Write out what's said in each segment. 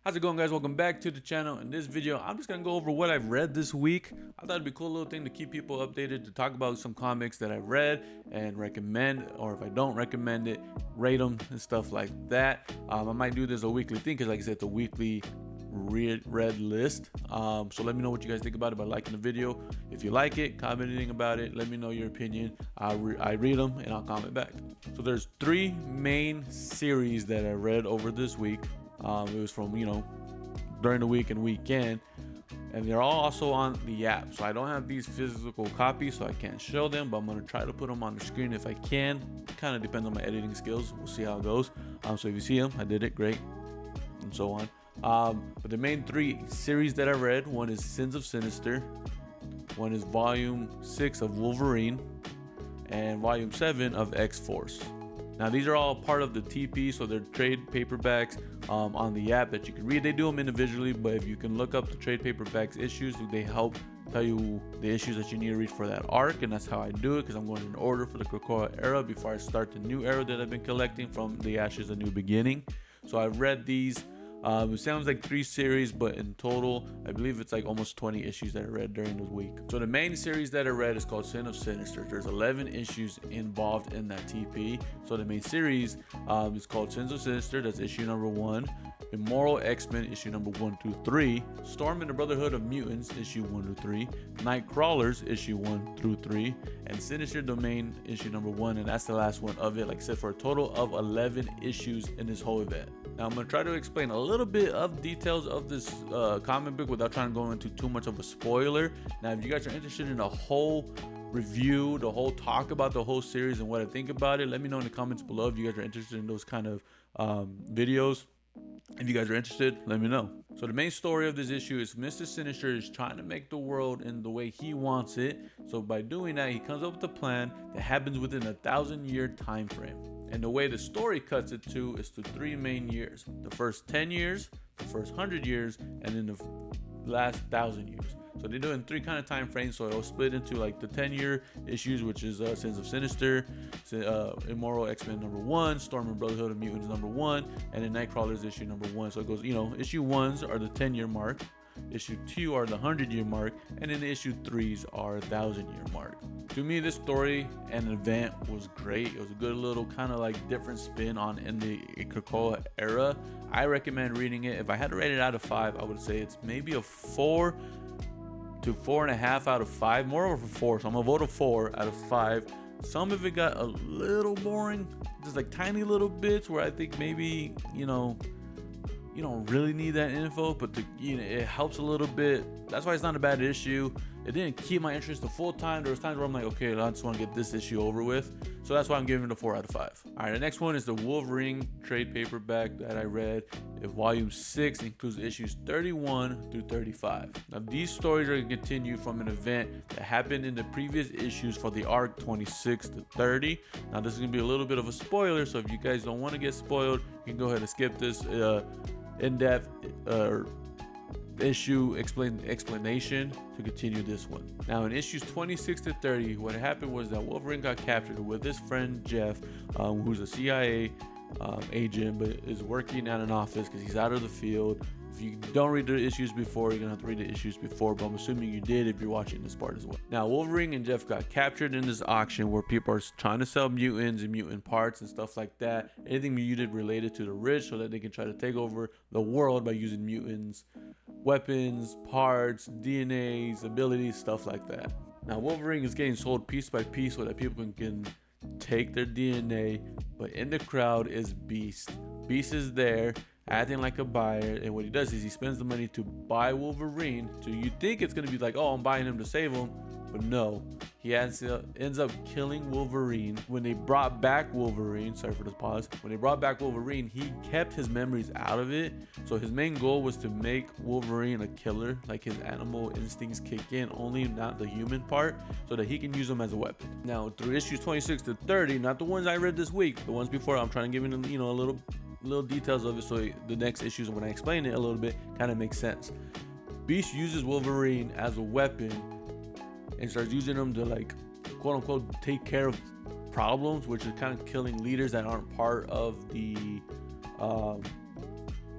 How's it going, guys? Welcome back to the channel. In this video, I'm just gonna go over what I've read this week. I thought it'd be a cool little thing to keep people updated, to talk about some comics that I've read and recommend, or if I don't recommend it, rate them and stuff like that. I might do this a weekly thing because, like I said, it's a weekly read list. So let me know what you guys think about it by liking the video. If you like it, comment anything about it, let me know your opinion. I read them and I'll comment back. So there's three main series that I read over this week. It was from, during the week and weekend, and they're all also on the app. So I don't have these physical copies, so I can't show them, but I'm going to try to put them on the screen if I can. It kind of depends on my editing skills. We'll see how it goes. So if you see them, I did it great, and so on. But the main three series that I read, one is Sins of Sinister, one is Volume 6 of Wolverine, and Volume 7 of X-Force. Now these are all part of the TP, so they're trade paperbacks on the app that you can read. They do them individually, but if you can look up the trade paperbacks issues, they help tell you the issues that you need to read for that arc, and that's how I do it, because I'm going in order for the Krakoa era before I start the new era that I've been collecting from the Ashes A New Beginning. So I've read these. It sounds like 3 series, but in total, I believe it's like almost 20 issues that I read during the week. So the main series that I read is called Sin of Sinister. There's 11 issues involved in that TP. So the main series is called Sins of Sinister. That's issue number 1. Immoral X-Men, issue number 1 through 3. Storm and the Brotherhood of Mutants, issue 1 through 3. Night Crawlers, issue 1 through 3. And Sinister Domain, issue number 1. And that's the last one of it. Like I said, for a total of 11 issues in this whole event. Now I'm going to try to explain a little bit of details of this comic book without trying to go into too much of a spoiler. Now if you guys are interested in the whole review, the whole talk about the whole series and what I think about it, let me know in the comments below if you guys are interested in those kind of videos. If you guys are interested, let me know. So the main story of this issue is Mr. Sinister is trying to make the world in the way he wants it. So by doing that, he comes up with a plan that happens within a 1,000-year time frame. And the way the story cuts it to is to 3 main years: the first 10 years, the first 100 years, and then the last 1,000 years. So they do it in 3 kind of time frames. So it'll split into like the 10-year issues, which is Sins of Sinister, Immoral X-Men number 1, Storm and Brotherhood of Mutants number 1, and then Nightcrawlers issue number 1. So it goes, issue 1s are the 10-year mark, issue 2 are the 100-year mark, and then the issue 3s are 1,000-year mark. To me, this story and event was great. It was a good little kind of like different spin on in the Krakoa era. I recommend reading it. If I had to rate it out of 5, I would say it's maybe a 4 to 4.5 out of 5, more over 4. So I'm gonna vote a 4 out of 5. Some of it got a little boring, just like tiny little bits where I think maybe you don't really need that info, but it helps a little bit. That's why it's not a bad issue. It didn't keep my interest the full time. There was times where I'm like, okay, I just want to get this issue over with. So that's why I'm giving it a 4 out of 5. All right, the next one is the Wolverine trade paperback that I read. Volume 6 includes issues 31 through 35. Now these stories are going to continue from an event that happened in the previous issues for the arc 26 to 30. Now this is going to be a little bit of a spoiler, so if you guys don't want to get spoiled, you can go ahead and skip this in-depth issue explanation to continue this one. Now in issues 26 to 30, what happened was that Wolverine got captured with his friend Jeff, who's a CIA agent but is working at an office because he's out of the field. If you don't read the issues before, you're gonna have to read the issues before, but I'm assuming you did if you're watching this part as well. Now Wolverine and Jeff got captured in this auction where people are trying to sell mutants and mutant parts and stuff like that, anything mutant related to the rich, so that they can try to take over the world by using mutants, weapons, parts, DNAs, abilities, stuff like that. Now Wolverine is getting sold piece by piece so that people can take their DNA, but in the crowd is Beast. Beast is there acting like a buyer, and what he does is he spends the money to buy Wolverine. So you think it's gonna be like, oh, I'm buying him to save him, but no, he ends up killing Wolverine. When they brought back Wolverine, sorry for this pause, when they brought back Wolverine, he kept his memories out of it. So his main goal was to make Wolverine a killer, like his animal instincts kick in, only not the human part, so that he can use them as a weapon. Now through issues 26 to 30, not the ones I read this week, the ones before, I'm trying to give them, a little details of it, so the next issues, when I explain it a little bit, kind of makes sense. Beast uses Wolverine as a weapon and starts using him to, like, quote unquote, take care of problems, which is kind of killing leaders that aren't part of the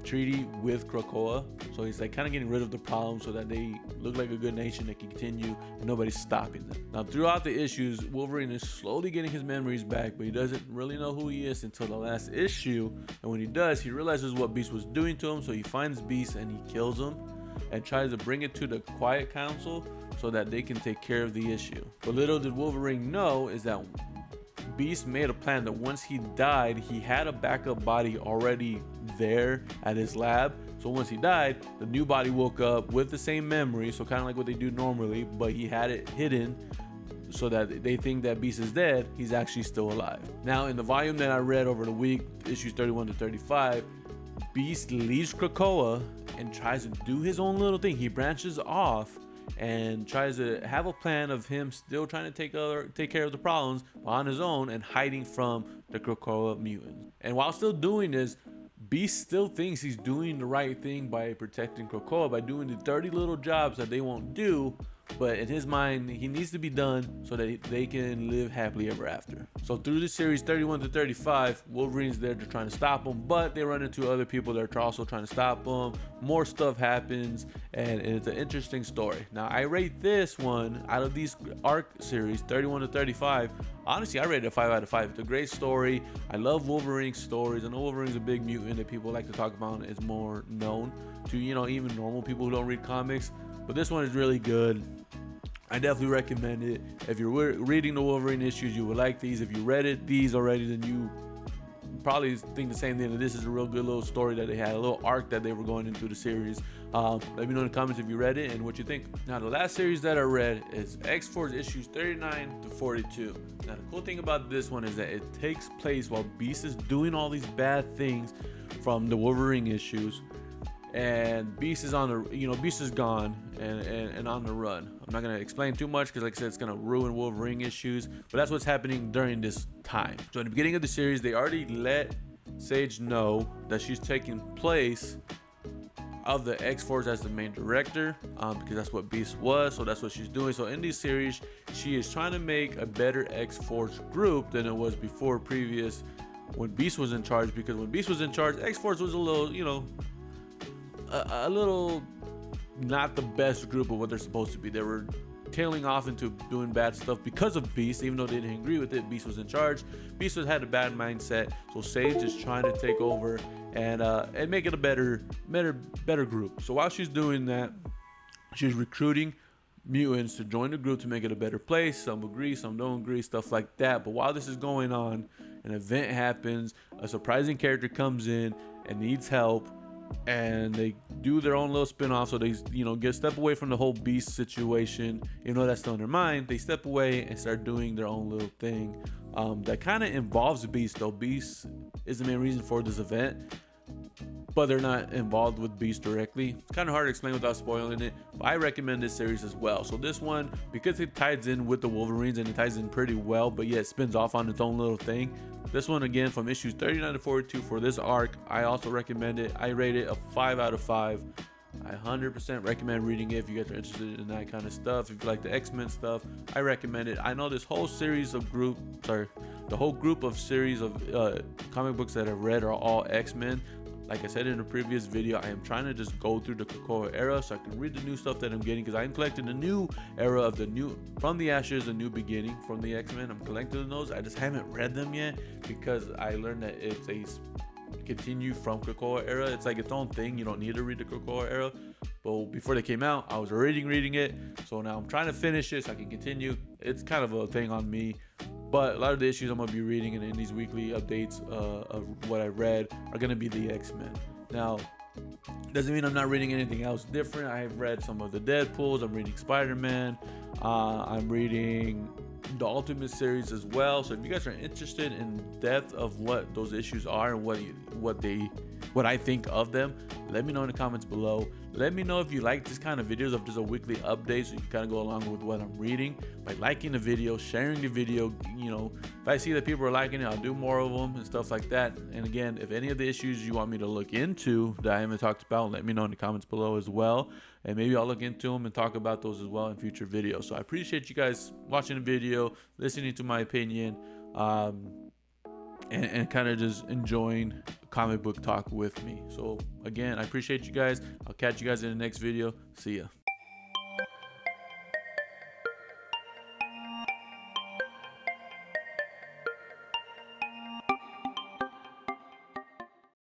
treaty with Krakoa. So he's like kind of getting rid of the problem so that they look like a good nation that can continue and nobody's stopping them. Now throughout the issues, Wolverine is slowly getting his memories back, but he doesn't really know who he is until the last issue. And when he does, he realizes what Beast was doing to him. So he finds Beast and he kills him and tries to bring it to the Quiet Council so that they can take care of the issue. But little did Wolverine know is that Beast made a plan that once he died, he had a backup body already there at his lab. So once he died, the new body woke up with the same memory, so kind of like what they do normally, but he had it hidden so that they think that Beast is dead. He's actually still alive. Now in the volume that I read over the week, issues 31 to 35, Beast leaves Krakoa and tries to do his own little thing. He branches off and tries to have a plan of him still trying to take care of the problems on his own and hiding from the Krakoa mutants. And while still doing this, Beast still thinks he's doing the right thing by protecting Krakoa, by doing the dirty little jobs that they won't do. But in his mind, he needs to be done so that they can live happily ever after. So through the series 31 to 35, Wolverine's there to trying to stop him, but they run into other people that are also trying to stop him. More stuff happens, and it's an interesting story. Now, I rate this one out of these arc series, 31 to 35. Honestly, I rate it a 5 out of 5. It's a great story. I love Wolverine's stories. I know Wolverine's a big mutant that people like to talk about and is more known to, even normal people who don't read comics. But this one is really good. I definitely recommend it. If you're reading the Wolverine issues, you would like these. If you read these already, then you probably think the same thing, that this is a real good little story that they had, a little arc that they were going into the series. Let me know in the comments if you read it and what you think. Now, the last series that I read is X-Force issues 39 to 42. Now, the cool thing about this one is that it takes place while Beast is doing all these bad things from the Wolverine issues. And Beast is on the, Beast is gone and on the run. I'm not gonna explain too much because, like I said, it's gonna ruin Wolverine issues. But that's what's happening during this time. So in the beginning of the series, they already let Sage know that she's taking place of the X-Force as the main director, because that's what Beast was. So that's what she's doing. So in this series, she is trying to make a better X-Force group than it was before previous when Beast was in charge. Because when Beast was in charge, X-Force was a little, a little not the best group of what they're supposed to be. They were tailing off into doing bad stuff because of Beast. Even though they didn't agree with it, Beast was in charge. Beast had a bad mindset, so Sage is trying to take over and make it a better group. So while she's doing that, she's recruiting mutants to join the group to make it a better place. Some agree, some don't agree, stuff like that. But while this is going on, an event happens. A surprising character comes in and needs help, and they do their own little spin-off. So they step away from the whole Beast situation. That's still in their mind. They step away and start doing their own little thing that kind of involves Beast, though Beast is the main reason for this event, but they're not involved with Beast directly. It's kind of hard to explain without spoiling it, but I recommend this series as well. So this one, because it ties in with the Wolverines and it ties in pretty well, but yet it spins off on its own little thing. This one, again, from issues 39 to 42 for this arc, I also recommend it. I rate it a 5 out of 5. I 100% recommend reading it if you guys are interested in that kind of stuff. If you like the X-Men stuff, I recommend it. I know this whole series of the whole group of series of comic books that I've read are all X-Men. Like I said in a previous video, I am trying to just go through the Krakoa era so I can read the new stuff that I'm getting, because I'm collecting the new era of From the Ashes, a New Beginning from the X-Men. I'm collecting those. I just haven't read them yet because I learned that it's a continue from Krakoa era. It's like its own thing. You don't need to read the Krakoa era. But before they came out, I was already reading it. So now I'm trying to finish it so I can continue. It's kind of a thing on me. But a lot of the issues I'm going to be reading in these weekly updates of what I read are going to be the X-Men. Now, doesn't mean I'm not reading anything else different. I have read some of the Deadpools. I'm reading Spider-Man. I'm reading the Ultimate series as well. So if you guys are interested in depth of what those issues are and what I think of them, let me know in the comments below. Let me know if you like this kind of videos of just a weekly update, so you can kind of go along with what I'm reading by liking the video, sharing the video. If I see that people are liking it, I'll do more of them and stuff like that. And again, if any of the issues you want me to look into that I haven't talked about, let me know in the comments below as well, and maybe I'll look into them and talk about those as well in future videos. So I appreciate you guys watching the video, listening to my opinion. and kind of just enjoying comic book talk with me. So again, I appreciate you guys. I'll catch you guys in the next video. See ya.